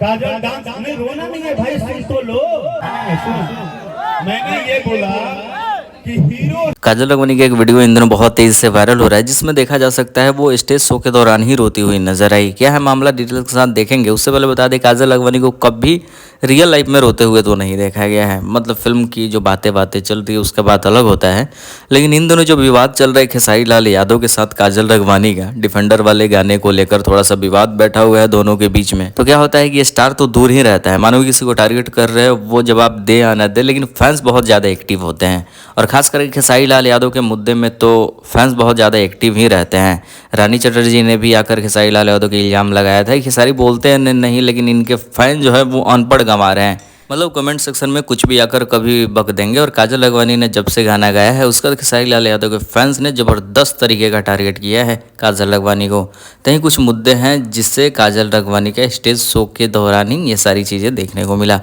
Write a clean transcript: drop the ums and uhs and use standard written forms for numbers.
काजल dance में रोना नहीं है भाई, सुन तो लो। मैंने ये बोला कि हीरो काजल राघवानी का एक वीडियो इन दिनों बहुत तेजी से वायरल हो रहा है, जिसमें देखा जा सकता है वो स्टेज शो के दौरान ही रोती हुई नजर आई। क्या है मामला, डिटेल्स के साथ देखेंगे। उससे पहले बता दें, काजल राघवानी को कभी रियल लाइफ में रोते हुए तो नहीं देखा गया है। मतलब फिल्म की जो बातें चल रही है उसका बात अलग होता है, लेकिन इन दोनों जो विवाद चल रहा है खेसारी लाल यादव के साथ काजल राघवानी का डिफेंडर वाले गाने को लेकर थोड़ा सा विवाद बैठा हुआ है दोनों के बीच में। तो क्या होता है कि ये स्टार तो दूर ही रहता है, मानो किसी को टारगेट कर रहे हो वो जवाब दे या ना दे, लेकिन फैंस बहुत ज़्यादा एक्टिव होते हैं। और खास करके खेसारी लाल यादव के मुद्दे में तो फैंस बहुत ज़्यादा एक्टिव ही रहते हैं। रानी चटर्जी ने भी आकर खेसारी लाल यादव के इल्ज़ाम लगाया था कि खेसारी बोलते हैं नहीं, लेकिन इनके फैन जो है वो अनपढ़ गंवा रहे हैं। मतलब कमेंट सेक्शन में कुछ भी आकर कभी बक देंगे। और काजल राघवानी ने जब से गाना गाया है उसका खेसारी लाल यादव के फैंस ने ज़बरदस्त तरीके का टारगेट किया है काजल राघवानी को। कहीं कुछ मुद्दे हैं जिससे काजल राघवानी के स्टेज शो के दौरान ही ये सारी चीज़ें देखने को मिला।